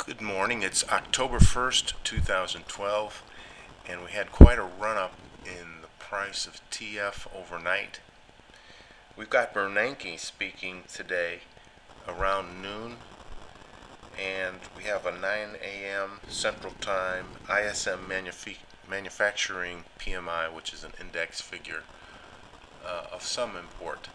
Good morning. It's October 1st, 2012, and we had quite a run-up in the price of TF overnight. We've got Bernanke speaking today around noon, and we have a 9 a.m. Central Time ISM manufacturing PMI, which is an index figure of some import.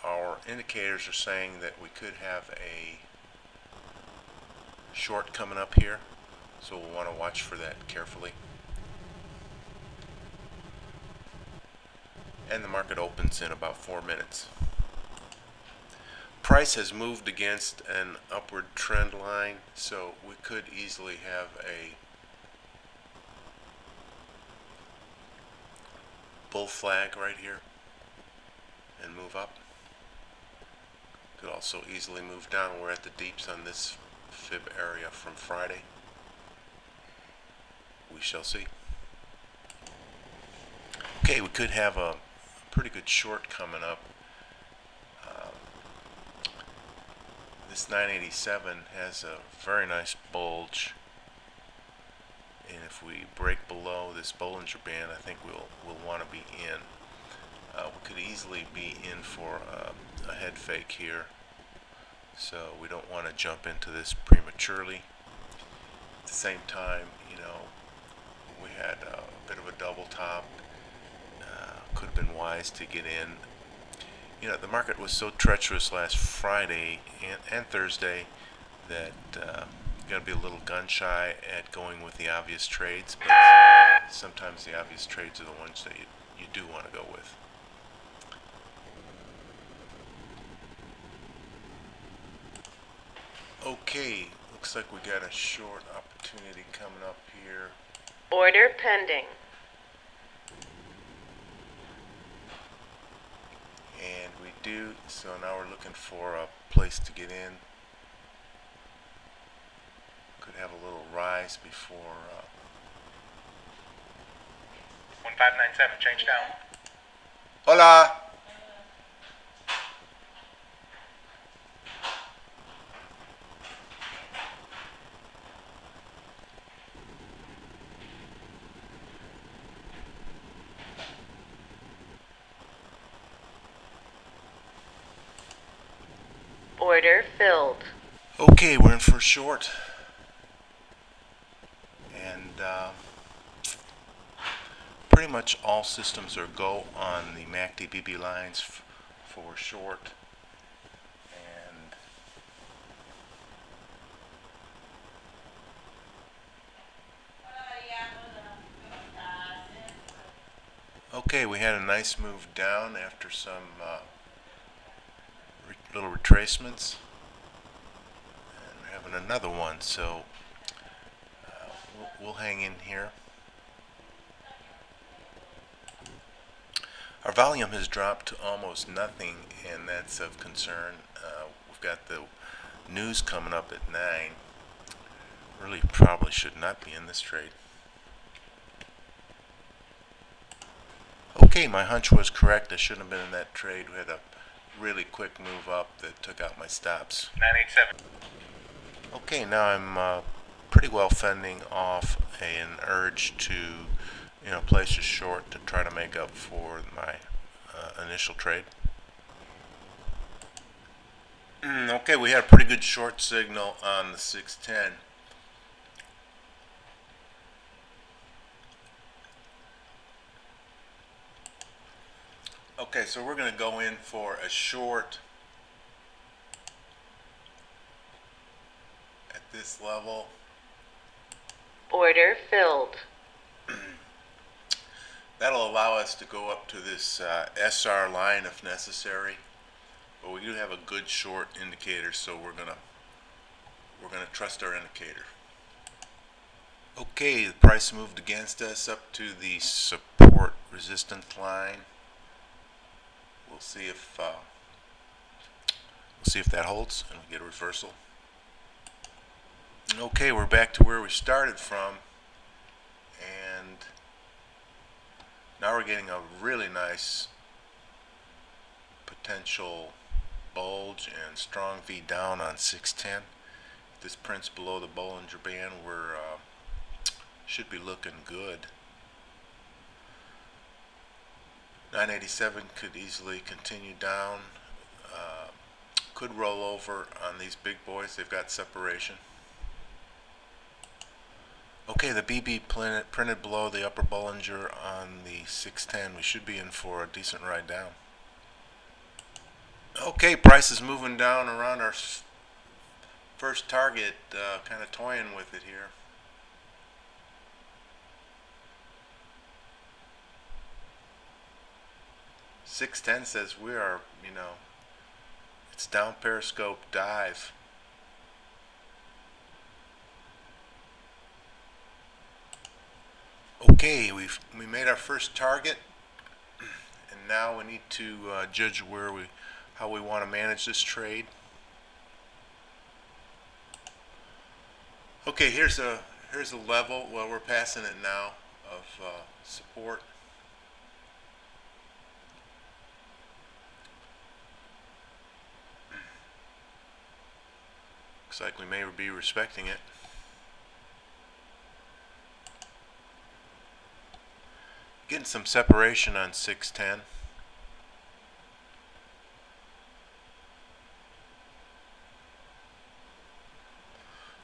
Our indicators are saying that we could have a short coming up here, so we'll want to watch for that carefully. And the market opens in about 4 minutes. Price has moved against an upward trend line, so we could easily have a bull flag right here and move up. Could also easily move down. We're at the deeps on this fib area from Friday. We shall see. Okay, we could have a pretty good short coming up. This 987 has a very nice bulge, and if we break below this Bollinger Band, I think we'll want to be in. We could easily be in for a head fake here, so we don't want to jump into this prematurely. At the same time, we had a bit of a double top. Could have been wise to get in. The market was so treacherous last Friday and Thursday that you got to be a little gun shy at going with the obvious trades, but sometimes the obvious trades are the ones that you do want to go with. Okay, looks like we got a short opportunity coming up here. Order pending. And we do, so now we're looking for a place to get in. Could have a little rise before 1597, change down. Hola! Order filled. Okay, we're in for a short. And pretty much all systems are go on the MACD BB lines for short. And okay, we had a nice move down after some little retracements, and we're having another one, so we'll hang in here. Our volume has dropped to almost nothing, and that's of concern. We've got the news coming up at 9. Really probably should not be in this trade. Okay, my hunch was correct. I shouldn't have been in that trade. We had a really quick move up that took out my stops. 987. Okay, now I'm pretty well fending off an urge to place a short to try to make up for my initial trade. Okay, we had a pretty good short signal on the 610. Okay, so we're going to go in for a short at this level. Order filled. That'll allow us to go up to this SR line if necessary, but we do have a good short indicator, so we're gonna trust our indicator. Okay, the price moved against us up to the support resistance line. We'll see if that holds and we get a reversal. Okay, we're back to where we started from, and now we're getting a really nice potential bulge and strong V down on 610. If this prints below the Bollinger Band, we're should be looking good. 987 could easily continue down. Could roll over on these big boys. They've got separation. Okay, the BB printed below the upper Bollinger on the 610. We should be in for a decent ride down. Okay, price is moving down around our first target, kind of toying with it here. .610 says we are, it's down periscope dive. Okay, we made our first target, and now we need to judge how we want to manage this trade. Okay, here's a level. Well, we're passing it now of support. Looks like we may be respecting it. Getting some separation on 610.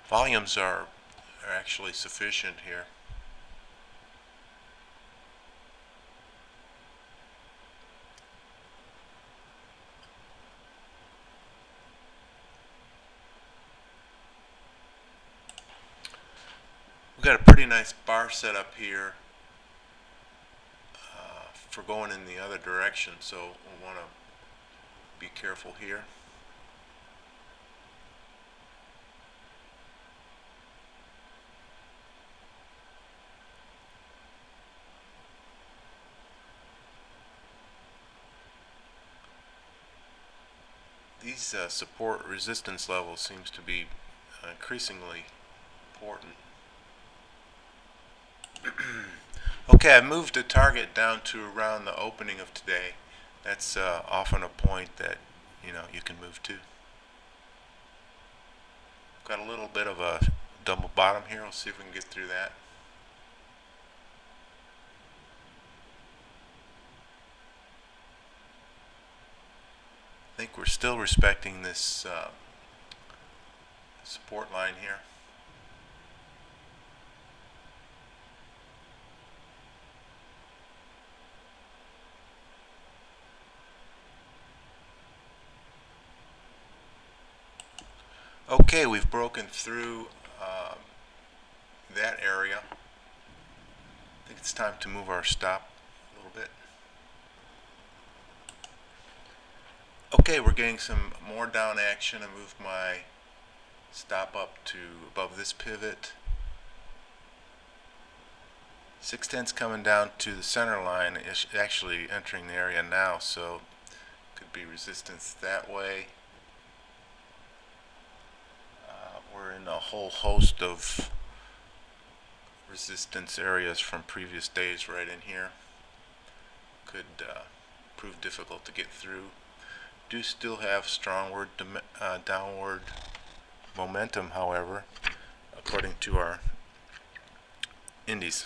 Volumes are actually sufficient here. We've got a pretty nice bar set up here for going in the other direction, so we'll want to be careful here. These support resistance levels seems to be increasingly important. Okay, I moved the target down to around the opening of today. That's often a point that you can move to. Got a little bit of a double bottom here. We'll see if we can get through that. I think we're still respecting this support line here. Okay, we've broken through that area. I think it's time to move our stop a little bit. Okay, we're getting some more down action. I moved my stop up to above this pivot. 610's coming down to the center line. It's actually entering the area now, so could be resistance that way. We're in a whole host of resistance areas from previous days right in here. Could prove difficult to get through. Do still have strong downward momentum, however, according to our indies.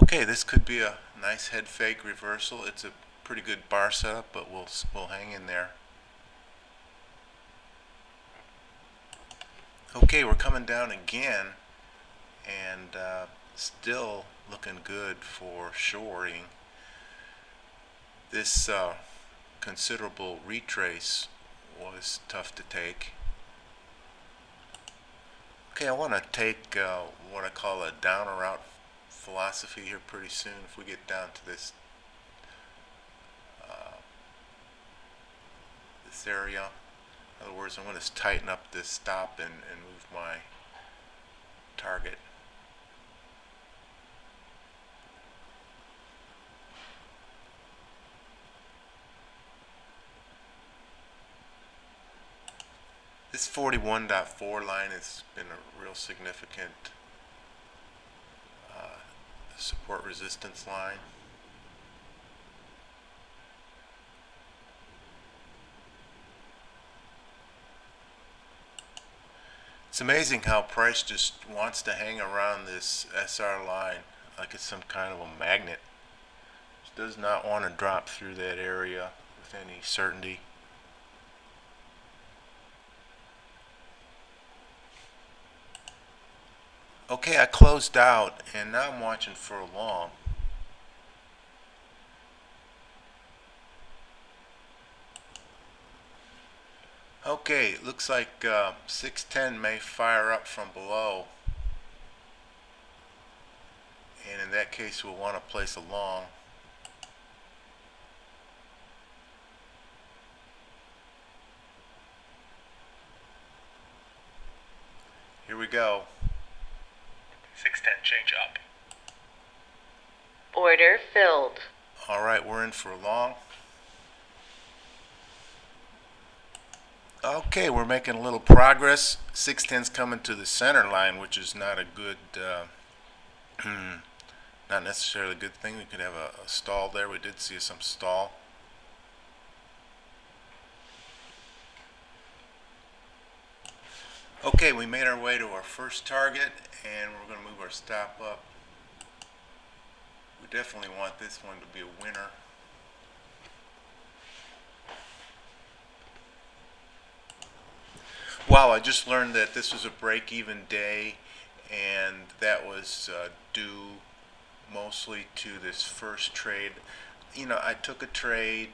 Okay, this could be a nice head fake reversal. It's a pretty good bar setup, but we'll hang in there. Okay, we're coming down again, and still looking good for shorting. This considerable retrace was tough to take. Okay, I want to take what I call a down or out philosophy here pretty soon. If we get down to this this area, in other words, I'm going to tighten up this stop and move my target. This This 41.4 line has been a real significant support resistance line. It's amazing how price just wants to hang around this SR line like it's some kind of a magnet. It does not want to drop through that area with any certainty. Okay, I closed out and now I'm watching for a long. Okay, looks like 610 may fire up from below, and in that case we'll want to place a long. Here we go. 610, change up. Order filled. Alright, we're in for a long. Okay, we're making a little progress. 610's coming to the center line, which is not a good, not necessarily a good thing. We could have a stall there. We did see some stall. Okay, we made our way to our first target, and we're going to move our stop up. We definitely want this one to be a winner. Wow, I just learned that this was a break-even day, and that was due mostly to this first trade. You know, I took a trade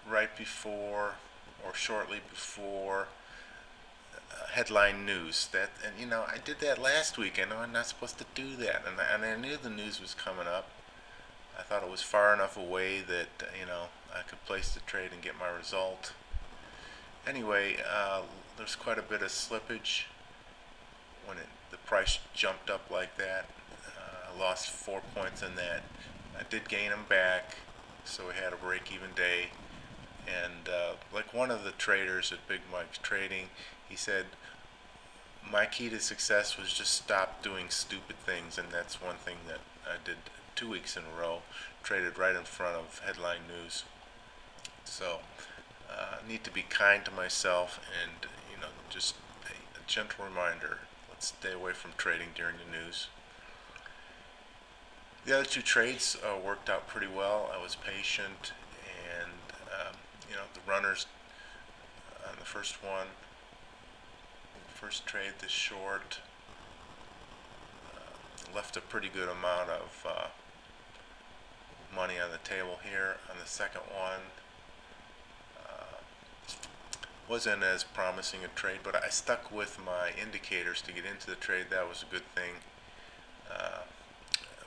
right before or shortly before headline news. And you know, I did that last week. I know I'm not supposed to do that, and I knew the news was coming up. I thought it was far enough away that you know, I could place the trade and get my result. Anyway, there's quite a bit of slippage when the price jumped up like that. I lost 4 points in that. I did gain them back, so we had a break-even day. And like one of the traders at Big Mike's Trading, he said, my key to success was just stop doing stupid things, and that's one thing that I did 2 weeks in a row, traded right in front of headline news. So need to be kind to myself, and you know, just a gentle reminder, let's stay away from trading during the news. The other two trades worked out pretty well. I was patient, and you know, the runners on the first one, first trade, this short, left a pretty good amount of money on the table here. On the second one, wasn't as promising a trade, but I stuck with my indicators to get into the trade. That was a good thing.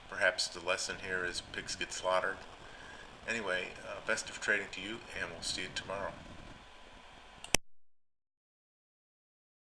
Perhaps the lesson here is pigs get slaughtered. Anyway, best of trading to you, and we'll see you tomorrow.